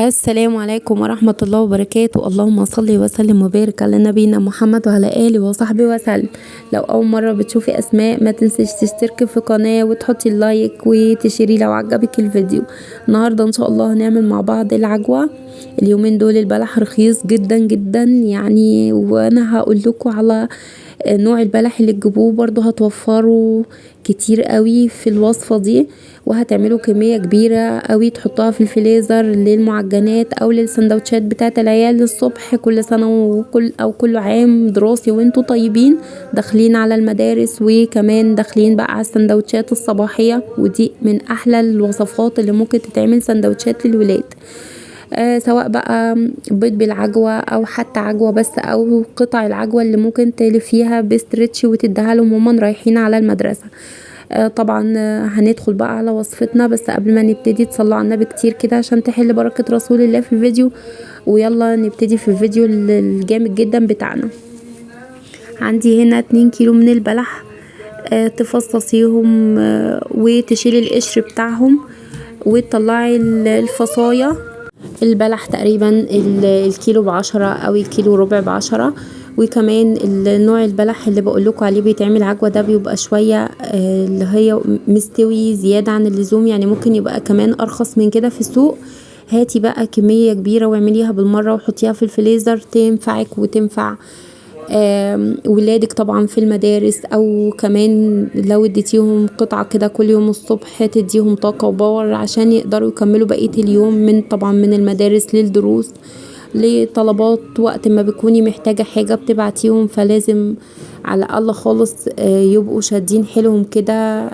السلام عليكم ورحمة الله وبركاته. اللهم صل وسلم وبارك على نبينا محمد وعلى آله وصحبه وسلم. لو أول مرة بتشوفي أسماء ما تنسيش تشتركي في القناة وتحطي اللايك وتشيري لو عجبك الفيديو. النهاردة إن شاء الله هنعمل مع بعض العجوة. اليومين دول البلح رخيص جدا جدا يعني، وانا هقول لكم على نوع البلح اللي تجيبوه، برضو هتوفروا كتير قوي في الوصفة دي، وهتعملوا كمية كبيرة قوي تحطوها في الفريزر للمعجنات او للسندوتشات بتاعة العيال الصبح. كل سنة كل عام دراسي وانتوا طيبين، داخلين على المدارس وكمان داخلين بقى على السندوتشات الصباحية، ودي من احلى الوصفات اللي ممكن تتعمل سندوتشات للولاد. سواء بقى بيض بالعجوة او حتى عجوة بس، او قطع العجوة اللي ممكن تلفيها بستريتش وتديها لهم وهم رايحين على المدرسة. طبعا هندخل بقى على وصفتنا، بس قبل ما نبتدي تصلوا على النبي كتير كده عشان تحل بركة رسول الله في الفيديو. ويلا نبتدي في الفيديو الجامد جدا بتاعنا. عندي هنا 2 كيلو من البلح، تفصصيهم وتشيلي القشر بتاعهم وتطلعي الفصايا. البلح تقريبا الكيلو ب10 او الكيلو ربع ب10. وكمان النوع البلح اللي بقولكوا عليه بيتعمل عجوة ده بيبقى شوية اللي هي مستوي زيادة عن اللزوم، يعني ممكن يبقى كمان ارخص من كده في السوق. هاتي بقى كمية كبيرة واعمليها بالمرة وحطيها في الفريزر، تنفعك وتنفع ولادك طبعا في المدارس، او كمان لو اديتيهم قطعة كده كل يوم الصبح تديهم طاقة وباور عشان يقدروا يكملوا بقية اليوم من المدارس للدروس لطلبات. وقت ما بتكوني محتاجة حاجة بتبعتيهم، فلازم على الأقل خالص يبقوا شادين حيلهم كده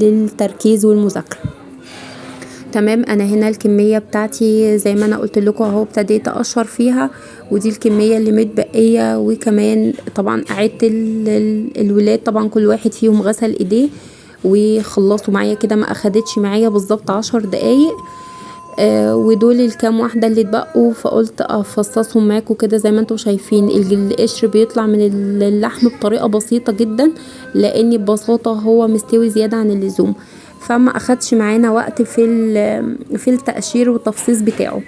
للتركيز والمذاكرة. تمام. انا هنا الكمية بتاعتي زي ما انا قلت لكم اهو، ابتديت اقشر فيها، ودي الكمية اللي متبقية. وكمان طبعا قعدت الولاد، طبعا كل واحد فيهم غسل ايديه وخلصوا معايا كده، ما اخدتش معايا بالظبط 10 دقايق. ودول الكام واحدة اللي اتبقوا، فقلت افصصهم معاكم كده. زي ما انتم شايفين القشر بيطلع من اللحم بطريقة بسيطة جدا، لان ببساطة هو مستوي زيادة عن اللزوم، فما اخدش معانا وقت في التقشير والتفصيص بتاعه.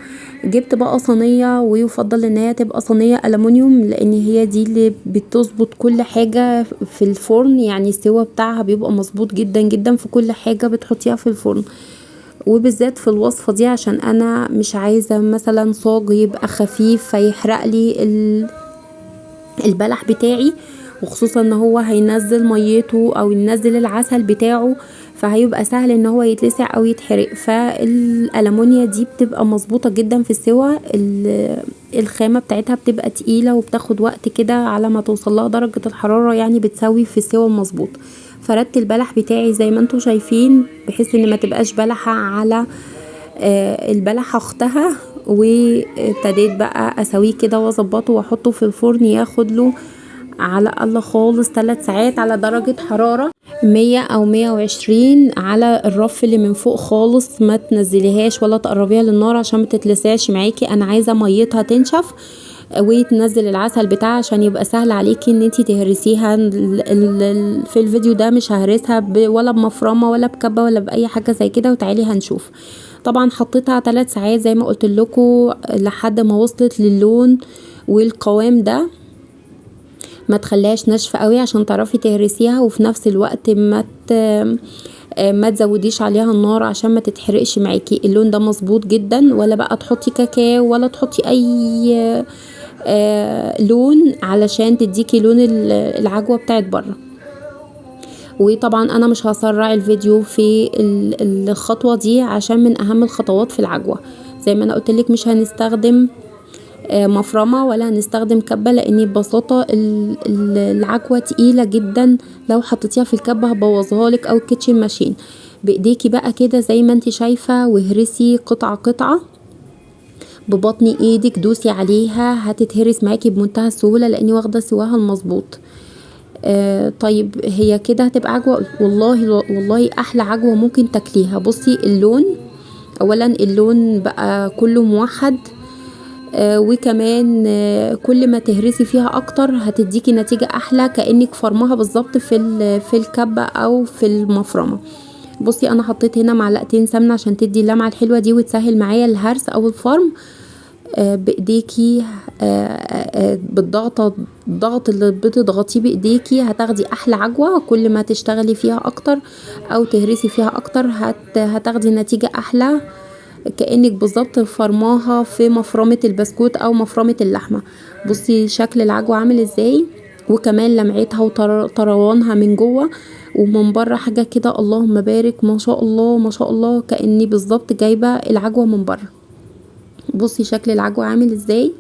جبت بقى صينية، ويفضل ان هي تبقى صينية ألمونيوم، لان هي دي اللي بتظبط كل حاجة في الفرن، يعني السوا بتاعها بيبقى مظبوط جدا جدا في كل حاجة بتحطيها في الفرن، وبالذات في الوصفة دي عشان انا مش عايزة مثلا صاج يبقى خفيف فيحرق لي البلح بتاعي، وخصوصا ان هو هينزل ميته او ينزل العسل بتاعه، فهيبقى سهل ان هو يتلسع او يتحرق. فالألمونيا دي بتبقى مظبوطة جدا في السوا، الخامة بتاعتها بتبقى تقيلة وبتاخد وقت كده على ما توصلها درجة الحرارة، يعني بتسوي في السوا المظبوط. فردت البلح بتاعي زي ما انتم شايفين، بحيث ان ما تبقاش بلحة على البلحة اختها، وابتديت بقى اسويه كده واظبطه واحطه في الفرن، ياخد له على الاقل خالص 3 ساعات على درجة حرارة 100 او 120 على الرف اللي من فوق خالص. ما تنزليهاش ولا تقربيها للنار عشان ما تتلسعش معاكي. انا عايزة ميتها تنشف وتنزل العسل بتاعها عشان يبقى سهل عليكي ان انتي تهرسيها. في الفيديو ده مش ههرسها ولا بمفرمة ولا بكبة ولا باي حاجة زي كده، وتعالي هنشوف. طبعا حطيتها 3 ساعات زي ما قلت لكم لحد ما وصلت للون والقوام ده. ما تخليهاش ناشفه قوي عشان تعرفي تهرسيها، وفي نفس الوقت ما تزوديش عليها النار عشان ما تتحرقش معاكي. اللون ده مظبوط جدا، ولا بقى تحطي كاكاو ولا تحطي اي لون علشان تديكي لون العجوة بتاعت بره. وطبعا انا مش هسرع الفيديو في الخطوة دي عشان من اهم الخطوات في العجوة. زي ما انا قلتلك مش هنستخدم مفرمة ولا هنستخدم كبة، لان ببساطة العجوة تقيلة جدا، لو حطيتيها في الكبة هبوظها لك او الكيتشن ماشين. بايديكي بقى كده زي ما انت شايفة، واهرسي قطعة قطعة ببطن ايدك، دوسي عليها هتتهرس معاكي بمنتهى السهولة لاني واخدة سواها المظبوط. طيب هي كده هتبقى عجوة والله احلى عجوة ممكن تاكليها. بصي اللون، اولا اللون بقى كله موحد، وكمان كل ما تهرسي فيها اكتر هتديكي نتيجة احلى، كأنك فرمها بالظبط في الكبة او في المفرمة. بصي انا حطيت هنا معلقتين سمنه عشان تدي اللمعه الحلوه دي وتسهل معايا الهرس او الفرم. بايديكي الضغط اللي بتضغطيه بايديكي هتاخدي احلى عجوه. كل ما تشتغلي فيها اكتر او تهرسي فيها اكتر هتاخدي نتيجه احلى، كأنك بالظبط فرماها في مفرمة البسكوت او مفرمة اللحمة. بصي شكل العجوة عامل ازاي، وكمان لمعتها وطروانها من جوه ومن بره حاجة كده اللهم بارك ما شاء الله ما شاء الله، كأني بالظبط جايبة العجوة من بره. بصي شكل العجوة عامل ازاي.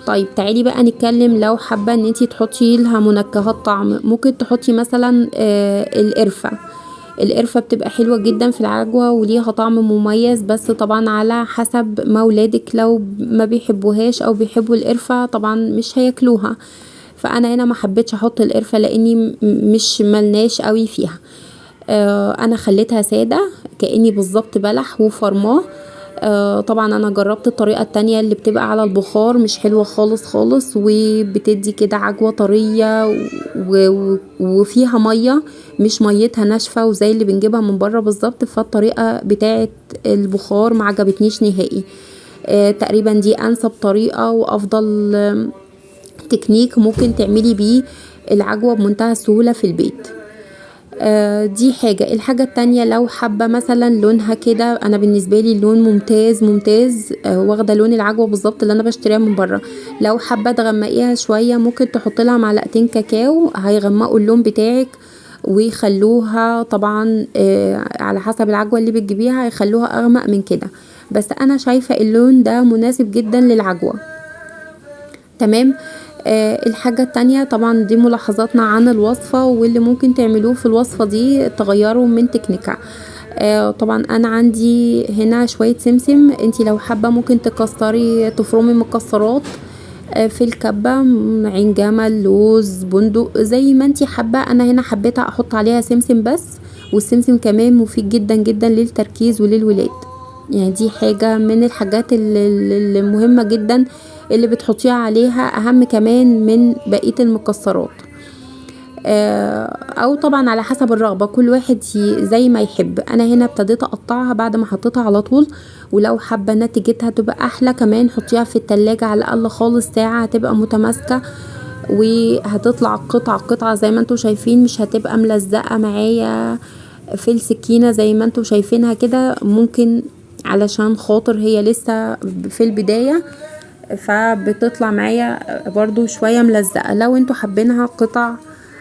طيب تعالي بقى نتكلم، لو حابة ان انتي تحطي لها منكهات طعم ممكن تحطي مثلا القرفة بتبقى حلوة جدا في العجوة وليها طعم مميز، بس طبعا على حسب ما ولادك لو ما بيحبوهاش او بيحبوا القرفة طبعا مش هياكلوها. فانا هنا ما حبيتش احط القرفة لاني مش ملناش قوي فيها. انا خليتها سادة كأني بالظبط بلح وفرماه. طبعا انا جربت الطريقة التانية اللي بتبقى على البخار مش حلوة خالص خالص، وبتدي كده عجوة طرية وفيها مية مش ميتها ناشفة وزي اللي بنجيبها من بره بالظبط. فالطريقة بتاعة البخار ما عجبتنيش نهائي. تقريبا دي انسب طريقة وافضل تكنيك ممكن تعملي بيه العجوة بمنتهى السهولة في البيت. دي حاجة. الحاجة التانية لو حابة مثلا لونها كده، انا بالنسبة لي اللون ممتاز ممتاز، واخدة لون العجوة بالظبط اللي انا بشتريها من بره. لو حابة تغمقيها شوية ممكن تحط لها معلقتين كاكاو هيغمقوا اللون بتاعك ويخلوها طبعا على حسب العجوة اللي بتجيبيها هيخلوها اغمق من كده، بس انا شايفة اللون ده مناسب جدا للعجوة. تمام. الحاجة التانية طبعا دي ملاحظاتنا عن الوصفة واللي ممكن تعملوه في الوصفة دي تغيروا من تكنيكها. طبعا انا عندي هنا شوية سمسم، انتي لو حابة ممكن تكسري تفرمي مكسرات في الكبة، عين جمل لوز بندق زي ما انتي حابة. انا هنا حبيت احط عليها سمسم بس، والسمسم كمان مفيد جدا جدا للتركيز وللولاد. يعني دي حاجة من الحاجات المهمة جدا اللي بتحطيها عليها، اهم كمان من بقية المكسرات. او طبعا على حسب الرغبة كل واحد زي ما يحب. انا هنا ابتديت اقطعها بعد ما حطيتها على طول، ولو حابة نتيجتها تبقى احلى كمان حطيها في التلاجة على الاقل خالص ساعة، هتبقى متماسكة وهتطلع قطعة زي ما انتوا شايفين، مش هتبقى ملزقة معايا في السكينة زي ما انتوا شايفينها كده. ممكن علشان خاطر هي لسه في البداية فبتطلع معايا برضو شوية ملزقة. لو انتوا حابينها قطع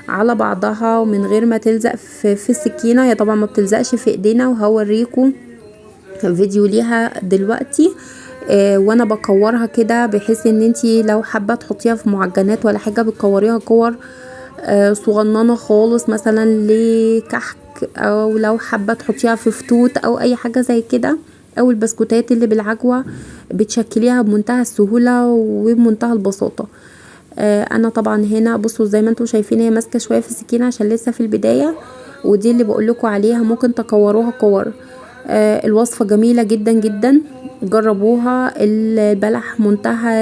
على بعضها ومن غير ما تلزق في السكينة، هي طبعا ما بتلزقش في ايدينا وهوريكم فيديو ليها دلوقتي. وانا بكورها كده بحيث ان انتي لو حابة تحطيها في معجنات ولا حاجة بتكوريها كور صغننة خالص مثلا لكحك، او لو حابة تحطيها في فتوت او اي حاجة زي كده، او البسكوتات اللي بالعجوة بتشكليها بمنتهى السهولة وبمنتهى البساطة. انا طبعا هنا بصوا زي ما انتوا شايفين هي ماسكة شوية في السكينة عشان لسه في البداية، ودي اللي بقولكوا عليها ممكن تكوروها كور. الوصفة جميلة جدا جدا، جربوها. البلح منتهى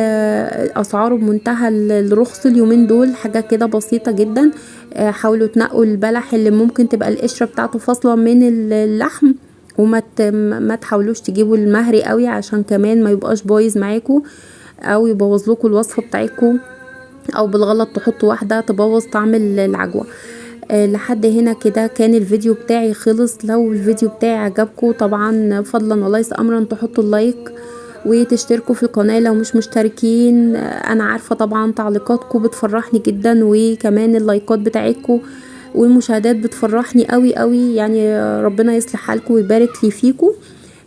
اسعاره بمنتهى الرخص اليومين دول، حاجة كده بسيطة جدا. حاولوا تنقوا البلح اللي ممكن تبقى القشرة بتاعته فاصلة من اللحم، وما تحاولوش تجيبوا المهري قوي عشان كمان ما يبقاش بايظ معاكم او يبوظ لكم الوصفة بتاعتكم، او بالغلط تحطوا واحدة تبوظ طعم العجوة. لحد هنا كده كان الفيديو بتاعي خلص. لو الفيديو بتاعي عجبكم طبعا فضلا وليس امرا تحطوا اللايك وتشتركوا في القناة لو مش مشتركين. انا عارفة طبعا تعليقاتكم بتفرحني جدا، وكمان اللايكات بتاعتكم والمشاهدات بتفرحني قوي قوي، يعني ربنا يصلح حالكم ويبارك لي فيكم.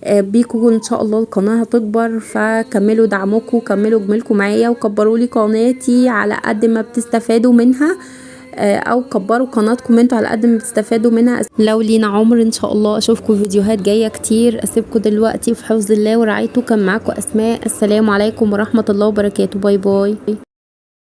بيكم ان شاء الله القناة هتكبر، فكملوا دعمكم وكملوا جميلكم معايا وكبروا لي قناتي على قد ما بتستفادوا منها، او كبروا قناتكم انتوا على قد ما بتستفادوا منها. لو لينا عمر ان شاء الله اشوفكم فيديوهات جاية كتير. اسيبكم دلوقتي في حفظ الله ورعايته. كان معاكم اسماء. السلام عليكم ورحمة الله وبركاته. باي باي.